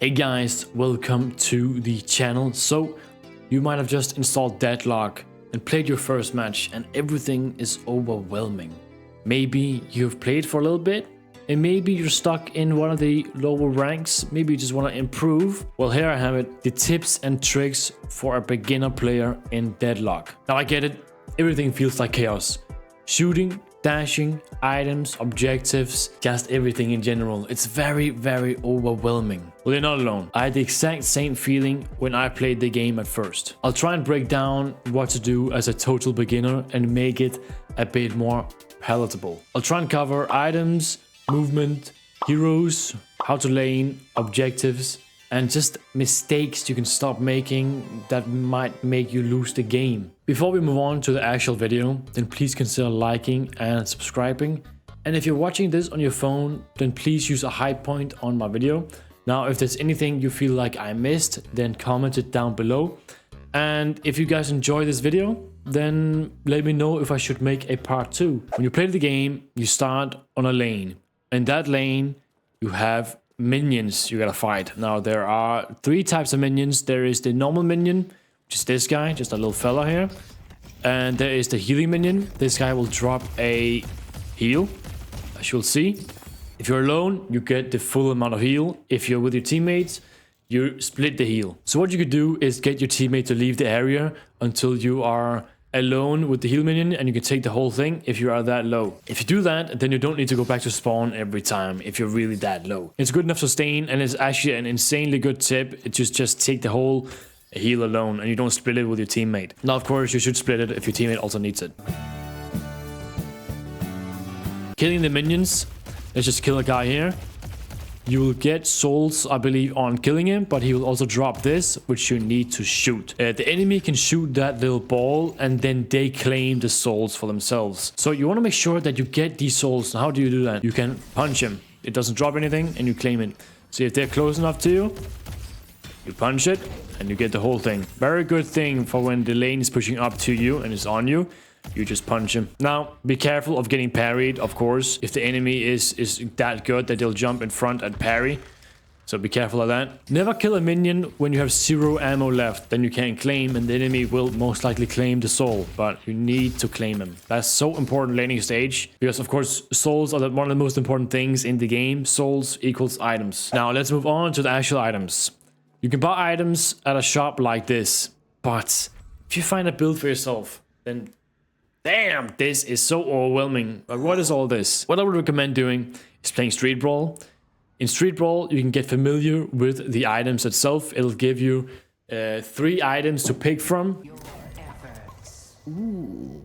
Hey guys, welcome to the channel. So you might have just installed Deadlock and played your first match and everything is overwhelming. Maybe you've played for a little bit and maybe you're stuck in one of the lower ranks. Maybe you just want to improve. Well, here I have it, the tips and tricks for a beginner player in Deadlock. Now I get it, everything feels like chaos. Shooting, dashing, items, objectives, just everything in general. It's very overwhelming. Well, you're not alone. I had the exact same feeling when I played the game at first. I'll try and break down what to do as a total beginner and make it a bit more palatable. I'll try and cover items, movement, heroes, how to lane, objectives, and just mistakes you can stop making that might make you lose the game. Before we move on to the actual video, then please consider liking and subscribing. And if you're watching this on your phone, then please use a high point on my video. Now, if there's anything you feel like I missed, then comment it down below. And if you guys enjoy this video, then let me know if I should make a part 2. When you play the game, you start on a lane. In that lane, you have minions you gotta fight. Now there are 3 types of minions. There is the normal minion, which is this guy, just a little fella here. And there is the healing minion. This guy will drop a heal, as you'll see. If you're alone, you get the full amount of heal. If you're with your teammates, you split the heal. So what you could do is get your teammate to leave the area until you are alone with the heal minion, and you can take the whole thing if you are that low. If you do that, then you don't need to go back to spawn every time if you're really that low. It's good enough sustain, and it's actually an insanely good tip. It just take the whole heal alone and you don't split it with your teammate. Now of course you should split it if your teammate also needs it. Killing the minions. Let's just kill a guy here. You will get souls, I believe, on killing him, but he will also drop this, which you need to shoot. The enemy can shoot that little ball, and then they claim the souls for themselves. So you want to make sure that you get these souls. How do you do that? You can punch him. It doesn't drop anything, and you claim it. So if they're close enough to you, you punch it, and you get the whole thing. Very good thing for when the lane is pushing up to you and is on you. You just punch him. Now, be careful of getting parried, of course. If the enemy is that good that they'll jump in front and parry. So be careful of that. Never kill a minion when you have 0 ammo left. Then you can't claim, and the enemy will most likely claim the soul. But you need to claim him. That's so important laning stage. Because, of course, souls are one of the most important things in the game. Souls equals items. Now, let's move on to the actual items. You can buy items at a shop like this. But if you find a build for yourself, then damn, this is so overwhelming. But what is all this? What I would recommend doing is playing Street Brawl. In Street Brawl, you can get familiar with the items itself. It'll give you 3 items to pick from. Ooh.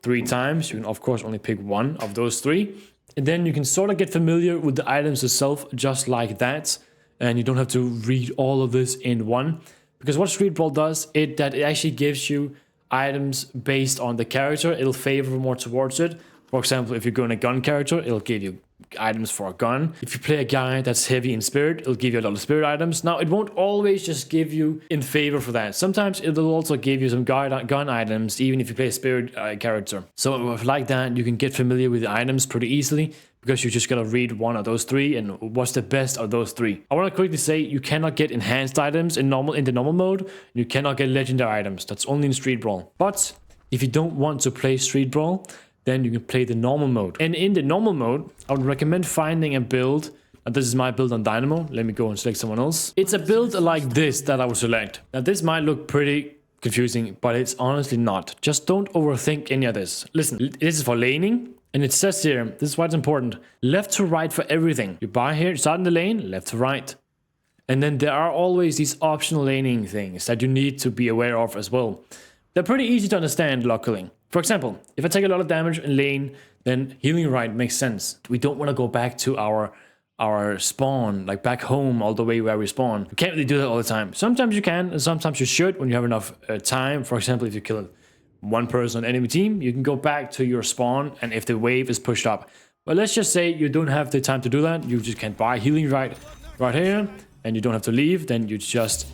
3 times. You can, of course, only pick 1 of those 3. And then you can sort of get familiar with the items itself just like that. And you don't have to read all of this in one. Because what Street Brawl does, it actually gives you items based on the character. It'll favor more towards it. For example, if you're going a gun character, it'll give you items for a gun. If you play a guy that's heavy in spirit, it'll give you a lot of spirit items. Now, it won't always just give you in favor for that. Sometimes it'll also give you some gun items, even if you play a spirit character. So if like that, you can get familiar with the items pretty easily, because you just gotta read 1 of those 3 and what's the best of those 3. I want to quickly say you cannot get enhanced items in the normal mode. You cannot get legendary items. That's only in Street Brawl. But if you don't want to play Street Brawl, then you can play the normal mode. And in the normal mode, I would recommend finding a build. And this is my build on Dynamo. Let me go and select someone else. It's a build like this that I would select. Now this might look pretty confusing, but it's honestly not. Just don't overthink any of this. Listen, this is for laning. And it says here, this is why it's important, left to right for everything. You buy here, start in the lane, left to right. And then there are always these optional laning things that you need to be aware of as well. They're pretty easy to understand, luckily. For example, if I take a lot of damage in lane, then healing right makes sense. We don't want to go back to our spawn, like back home all the way where we spawn. You can't really do that all the time. Sometimes you can, and sometimes you should when you have enough time. For example, if you kill 1 person on the enemy team, you can go back to your spawn, and if the wave is pushed up. But let's just say you don't have the time to do that. You just can buy healing right here, and you don't have to leave. Then you just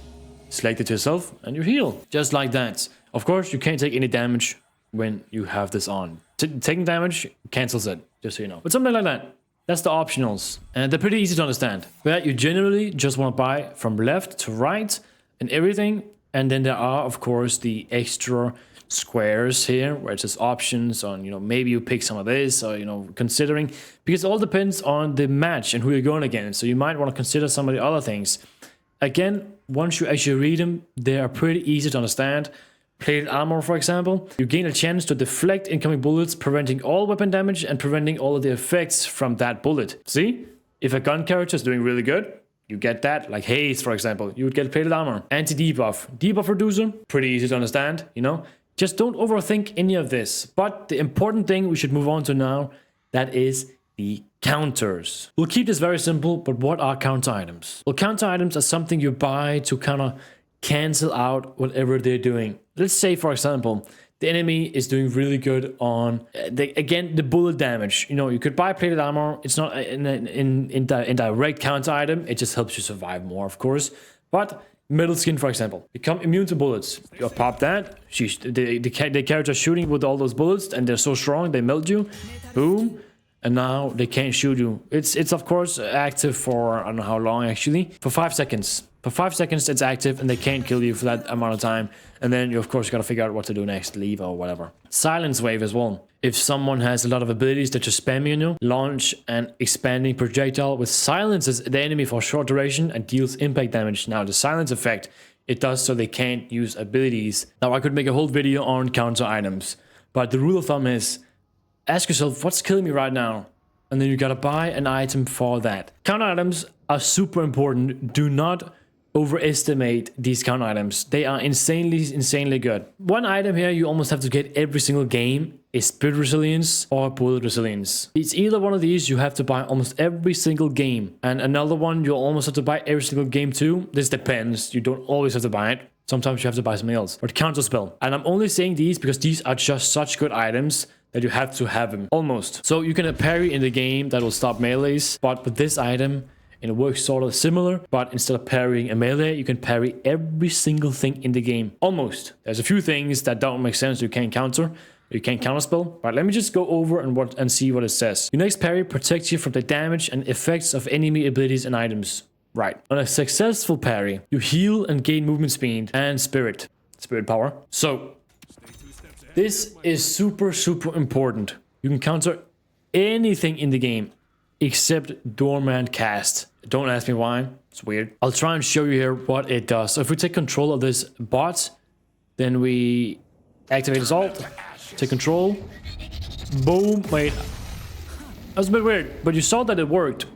select it yourself and you heal. Just like that. Of course, you can't take any damage when you have this on. Taking damage cancels it, just so you know. But something like that. That's the optionals. And they're pretty easy to understand. But you generally just want to buy from left to right and everything. And then there are, of course, the extra squares here where it says options on, you know, maybe you pick some of this or, you know, considering, because it all depends on the match and who you're going against. So you might want to consider some of the other things. Again, once you actually read them, they are pretty easy to understand. Plated armor, for example, you gain a chance to deflect incoming bullets, preventing all weapon damage and preventing all of the effects from that bullet. See? If a gun character is doing really good, you get that. Like haste, for example, you would get plated armor. Anti-debuff. Debuff reducer, pretty easy to understand, you know? Just don't overthink any of this. But the important thing we should move on to now, that is the counters. We'll keep this very simple, but what are counter items? Well, counter items are something you buy to kind of cancel out whatever they're doing. Let's say, for example, the enemy is doing really good on, the bullet damage. You know, you could buy plated armor. It's not in direct counter item. It just helps you survive more, of course. But metal skin, for example, become immune to bullets. You pop that. The character shooting with all those bullets, and they're so strong, they melt you. Boom. And now they can't shoot you. It's of course active for, I don't know how long actually, for 5 seconds. For 5 seconds it's active and they can't kill you for that amount of time. And then you of course gotta figure out what to do next, leave or whatever. Silence wave as well. If someone has a lot of abilities that just spam you, launch an expanding projectile which silences the enemy for a short duration and deals impact damage. Now the silence effect, it does so they can't use abilities. Now I could make a whole video on counter items, but the rule of thumb is, ask yourself, what's killing me right now? And then you gotta buy an item for that. Counter items are super important. Do not overestimate these counter items. They are insanely good. One item here you almost have to get every single game is spirit resilience or bullet resilience. It's either one of these you have to buy almost every single game. And another one you'll almost have to buy every single game too. This depends. You don't always have to buy it. Sometimes you have to buy something else. But counter spell. And I'm only saying these because these are just such good items that you have to have them, almost. So you can parry in the game that will stop melees, but with this item, it works sort of similar, but instead of parrying a melee, you can parry every single thing in the game, almost. There's a few things that don't make sense, you can't counter, you can't counterspell. But let me just go over and see what it says. Your next parry protects you from the damage and effects of enemy abilities and items. Right. On a successful parry, you heal and gain movement speed and spirit power. So, this is super important. You can counter anything in the game except dormant cast. Don't ask me why, it's weird. I'll try and show you here what it does. So if we take control of this bot, then we activate his ult, take control, boom, wait. That's a bit weird, but you saw that it worked.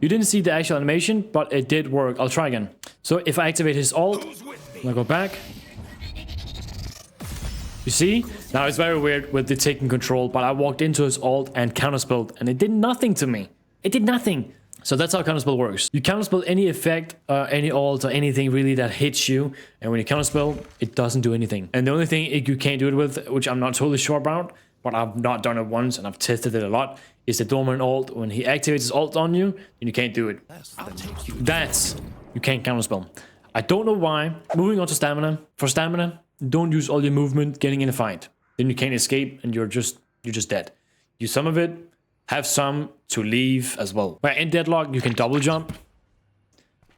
You didn't see the actual animation, but it did work. I'll try again. So if I activate his ult, I'll go back. You see? Now it's very weird with the taking control, but I walked into his ult and counterspelled, and it did nothing to me. It did nothing. So that's how counterspell works. You counterspell any effect, any ult, or anything really that hits you, and when you counterspell, it doesn't do anything. And the only thing you can't do it with, which I'm not totally sure about, but I've not done it once and I've tested it a lot, is the dormant ult. When he activates his ult on you, then you can't do it. You can't counterspell. I don't know why. Moving on to stamina. For stamina, don't use all your movement getting in a fight. Then you can't escape and you're just dead. Use some of it, have some to leave as well. But in Deadlock, you can double jump.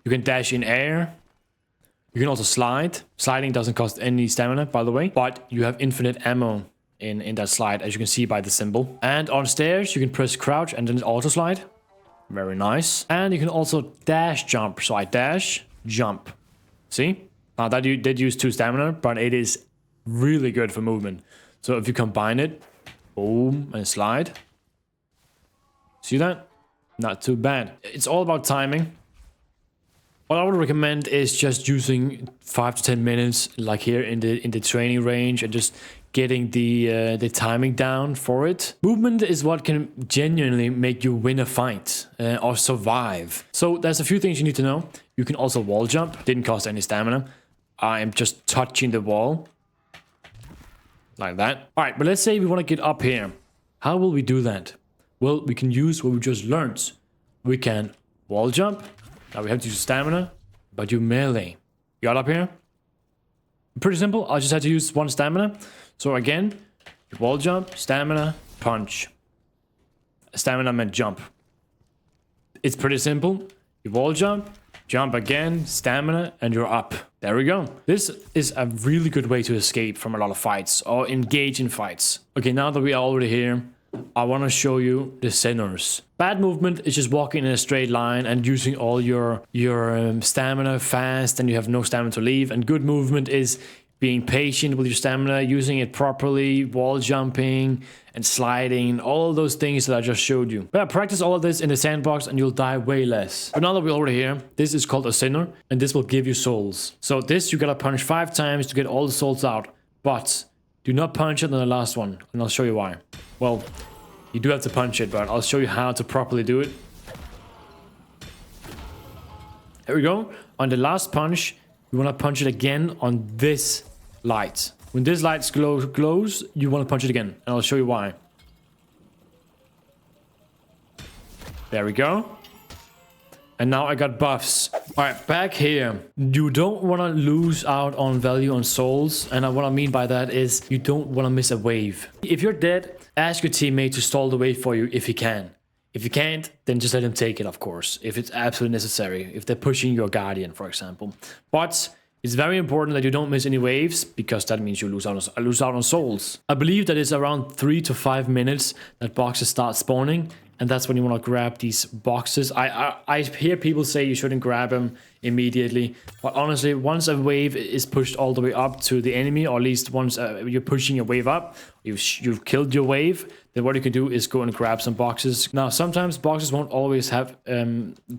You can dash in air. You can also slide. Sliding doesn't cost any stamina, by the way. But you have infinite ammo in that slide, as you can see by the symbol. And on stairs, you can press crouch and then auto slide. Very nice. And you can also dash jump. So I dash, jump. See? Now that you did use 2 stamina, but it is really good for movement. So if you combine it, boom, and slide. See that? Not too bad. It's all about timing. What I would recommend is just using 5 to 10 minutes, like here in the training range, and just getting the timing down for it. Movement is what can genuinely make you win a fight or survive. So there's a few things you need to know. You can also wall jump. Didn't cost any stamina. I am just touching the wall. Like that. Alright, but let's say we want to get up here. How will we do that? Well, we can use what we just learned. We can wall jump. Now we have to use stamina, but you melee. You got up here? Pretty simple. I just had to use 1 stamina. So again, wall jump, stamina, punch. Stamina meant jump. It's pretty simple. You wall jump, jump again, stamina, and you're up. There we go. This is a really good way to escape from a lot of fights or engage in fights. Okay, now that we are already here, I want to show you the sinners. Bad movement is just walking in a straight line and using all your stamina fast, and you have no stamina to leave. And good movement is being patient with your stamina, using it properly, wall jumping and sliding, all those things that I just showed you. But yeah, practice all of this in the sandbox and you'll die way less. But now that we're already here, this is called a sinner, and this will give you souls. So this, you gotta punch 5 times to get all the souls out. But do not punch it on the last one, and I'll show you why. Well, you do have to punch it, but I'll show you how to properly do it. Here we go. On the last punch, you wanna punch it again on this light. When this light glows, you want to punch it again, and I'll show you why. There we go. And now I got buffs. All right, back here. You don't want to lose out on value on souls, and what I mean by that is you don't want to miss a wave. If you're dead, ask your teammate to stall the wave for you if he can. If you can't, then just let him take it, of course, if it's absolutely necessary. If they're pushing your guardian, for example. But it's very important that you don't miss any waves, because that means you lose out on souls. I believe that it's around 3 to 5 minutes that boxes start spawning, and that's when you want to grab these boxes. I hear people say you shouldn't grab them immediately, but honestly, once a wave is pushed all the way up to the enemy, or at least once you're pushing a wave up, you've killed your wave, then what you can do is go and grab some boxes. Now, sometimes boxes won't always have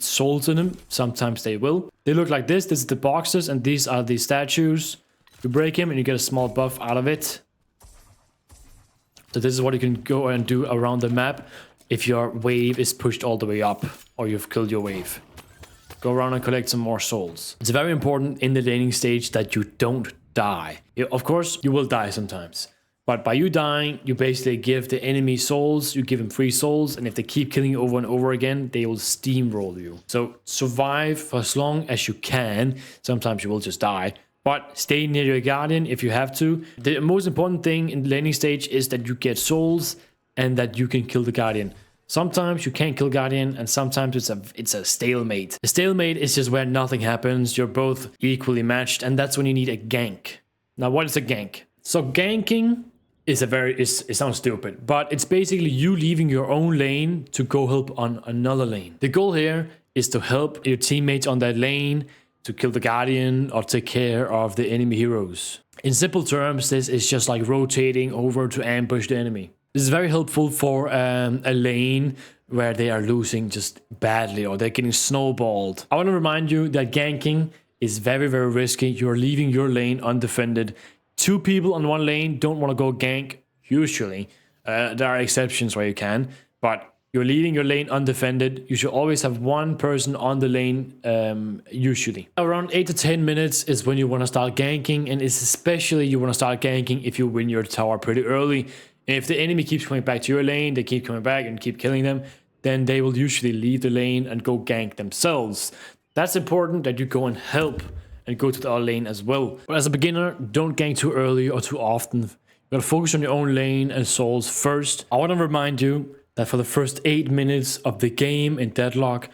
souls in them. Sometimes they will. They look like this. This is the boxes, and these are the statues. You break him, and you get a small buff out of it. So this is what you can go and do around the map if your wave is pushed all the way up, or you've killed your wave. Go around and collect some more souls. It's very important in the laning stage that you don't die. Of course, you will die sometimes. But by you dying, you basically give the enemy souls, you give them free souls, and if they keep killing you over and over again, they will steamroll you. So survive for as long as you can. Sometimes you will just die, but stay near your guardian if you have to. The most important thing in the laning stage is that you get souls and that you can kill the guardian. Sometimes you can't kill guardian, and sometimes it's a stalemate. A stalemate is just where nothing happens. You're both equally matched, and that's when you need a gank. Now, what is a gank? So ganking is it sounds stupid, but it's basically you leaving your own lane to go help on another lane. The goal here is to help your teammates on that lane to kill the guardian or take care of the enemy heroes. In simple terms, this is just like rotating over to ambush the enemy. This is very helpful for a lane where they are losing just badly, or they're getting snowballed. I want to remind you that ganking is very, very risky. You're leaving your lane undefended. 2 people on one lane don't want to go gank, usually. There are exceptions where you can, but you're leaving your lane undefended. You should always have 1 person on the lane, usually. Around 8 to 10 minutes is when you want to start ganking, and it's especially you want to start ganking if you win your tower pretty early. And if the enemy keeps coming back to your lane, they keep coming back and keep killing them, then they will usually leave the lane and go gank themselves. That's important that you go and help and go to the other lane as well. But as a beginner, don't gank too early or too often. You gotta focus on your own lane and souls first. I want to remind you that for the first 8 minutes of the game in Deadlock,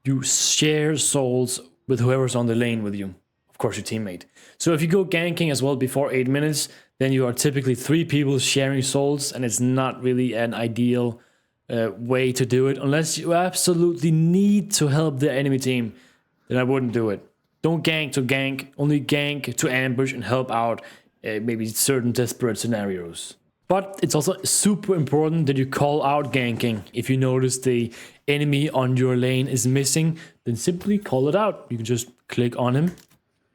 you share souls with whoever's on the lane with you. Of course, your teammate. So if you go ganking as well before 8 minutes, then you are typically 3 people sharing souls, and it's not really an ideal way to do it. Unless you absolutely need to help the enemy team, then I wouldn't do it. Don't gank to gank, only gank to ambush and help out maybe certain desperate scenarios. But it's also super important that you call out ganking. If you notice the enemy on your lane is missing, then simply call it out. You can just click on him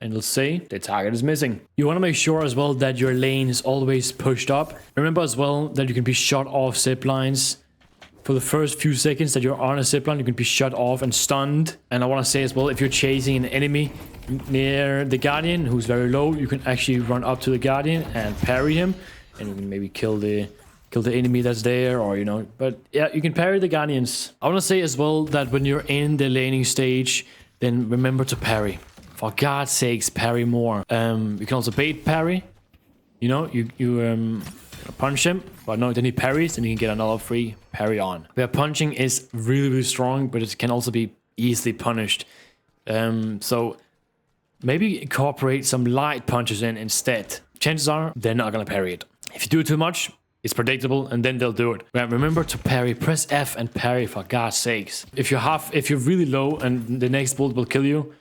and it'll say the target is missing. You want to make sure as well that your lane is always pushed up. Remember as well that you can be shot off zip lines. For the first few seconds that you're on a zipline, you can be shut off and stunned. And I want to say as well, if you're chasing an enemy near the guardian who's very low, you can actually run up to the guardian and parry him, and you can maybe kill the enemy that's there, or you know. But yeah, you can parry the guardians. I want to say as well that when you're in the laning stage, then remember to parry. For God's sakes, parry more. You can also bait parry. You know, you Punch him, but no, then he parries, and you can get another free parry on. Where punching is really, really strong, but it can also be easily punished. So maybe incorporate some light punches in instead. Chances are they're not gonna parry it. If you do it too much, it's predictable, and then they'll do it. Remember to parry. Press F and parry, for God's sakes. If you're really low and the next bullet will kill you,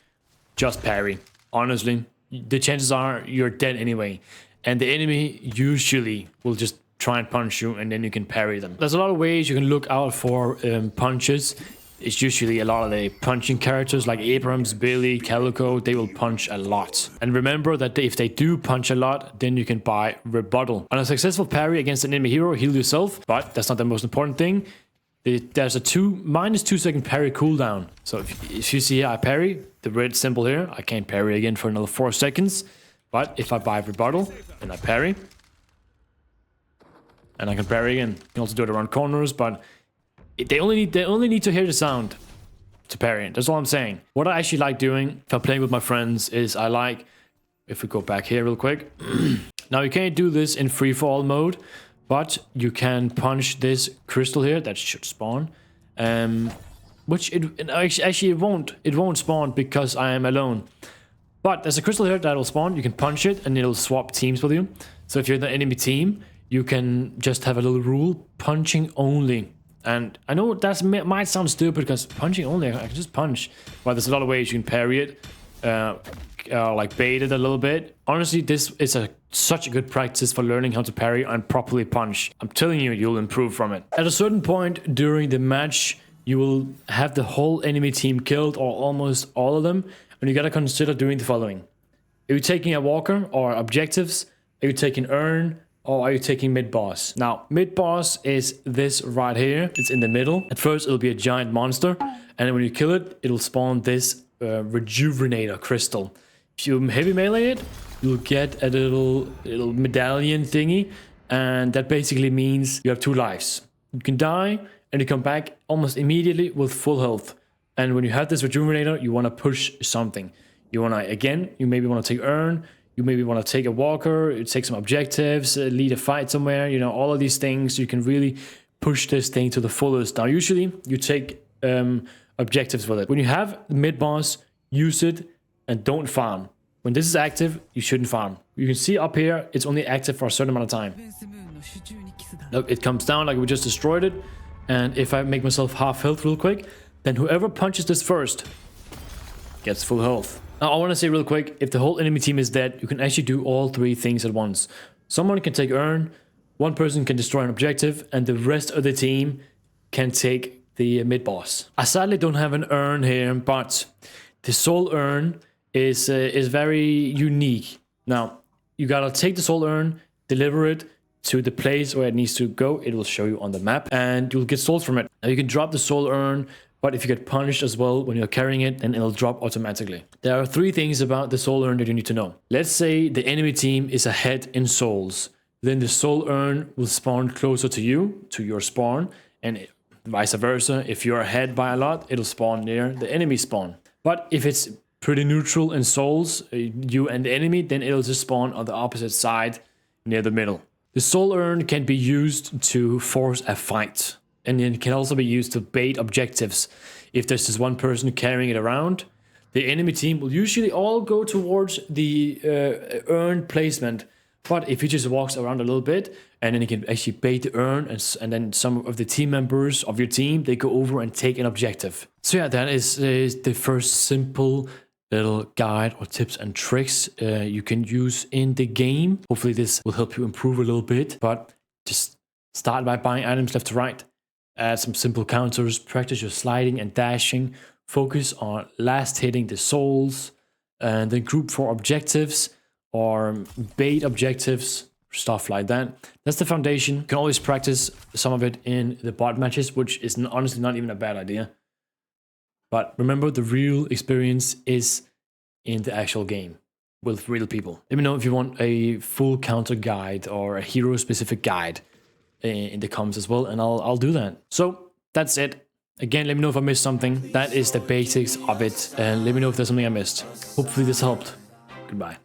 just parry. Honestly, the chances are you're dead anyway, and the enemy usually will just try and punch you, and then you can parry them. There's a lot of ways you can look out for punches. It's usually a lot of the punching characters like Abrams, Billy, Calico. They will punch a lot. And remember that if they do punch a lot, then you can buy rebuttal. On a successful parry against an enemy hero, heal yourself. But that's not the most important thing. There's a -2 second parry cooldown. So if you see here, I parry, the red symbol here, I can't parry again for another 4 seconds. But if I buy rebuttal, then I parry. And I can parry again. You can also do it around corners, but they only need to hear the sound to parry it. That's all I'm saying. What I actually like doing if I'm playing with my friends is I like, if we go back here real quick. Now you can't do this in free-for-all mode, but you can punch this crystal here that should spawn. Which actually it won't spawn because I am alone. But there's a crystal here that will spawn. You can punch it and it'll swap teams with you. So if you're in the enemy team, you can just have a little rule, punching only. And I know that might sound stupid because punching only, I can just punch. But there's a lot of ways you can parry it, like bait it a little bit. Honestly, this is such a good practice for learning how to parry and properly punch. I'm telling you, you'll improve from it. At a certain point during the match, you will have the whole enemy team killed, or almost all of them. And you gotta consider doing the following. Are you taking a walker or objectives? Are you taking urn? Or are you taking mid-boss? Now, mid-boss is this right here. It's in the middle. At first, it'll be a giant monster. And then when you kill it, it'll spawn this rejuvenator crystal. If you heavy melee it, you'll get a little medallion thingy. And that basically means you have 2 lives. You can die, and you come back almost immediately with full health. And when you have this rejuvenator, you want to push something. You want to, again, you maybe want to take urn. You maybe want to take a walker, take some objectives, lead a fight somewhere, you know, all of these things. You can really push this thing to the fullest. Now, usually you take objectives with it. When you have mid-boss, use it and don't farm. When this is active, you shouldn't farm. You can see up here, it's only active for a certain amount of time. Look, it comes down like we just destroyed it. And if I make myself half health real quick, then whoever punches this first gets full health. Now, I want to say real quick, if the whole enemy team is dead, you can actually do all 3 things at once. Someone can take urn, one person can destroy an objective, and the rest of the team can take the mid-boss. I sadly don't have an urn here, but the soul urn is very unique. Now, you gotta take the soul urn, deliver it to the place where it needs to go. It will show you on the map, and you'll get souls from it. Now, you can drop the soul urn, but if you get punished as well when you're carrying it, then it'll drop automatically. There are 3 things about the soul urn that you need to know. Let's say the enemy team is ahead in souls. Then the soul urn will spawn closer to you, to your spawn, and vice versa. If you're ahead by a lot, it'll spawn near the enemy spawn. But if it's pretty neutral in souls, you and the enemy, then it'll just spawn on the opposite side near the middle. The soul urn can be used to force a fight. And it can also be used to bait objectives. If there's just one person carrying it around, the enemy team will usually all go towards the urn placement. But if he just walks around a little bit, and then he can actually bait the urn, and then some of the team members of your team, they go over and take an objective. So yeah, that is the first simple little guide or tips and tricks you can use in the game. Hopefully this will help you improve a little bit. But just start by buying items left to right. Add some simple counters, practice your sliding and dashing, focus on last hitting the souls, and then group for objectives or bait objectives, stuff like that. That's the foundation. You can always practice some of it in the bot matches, which is honestly not even a bad idea. But remember, the real experience is in the actual game with real people. Let me know if you want a full counter guide or a hero specific guide in the comments as well, and I'll do that. So that's it. Again, let me know if I missed something. That is the basics of it, and let me know if there's something I missed. Hopefully this helped. Goodbye.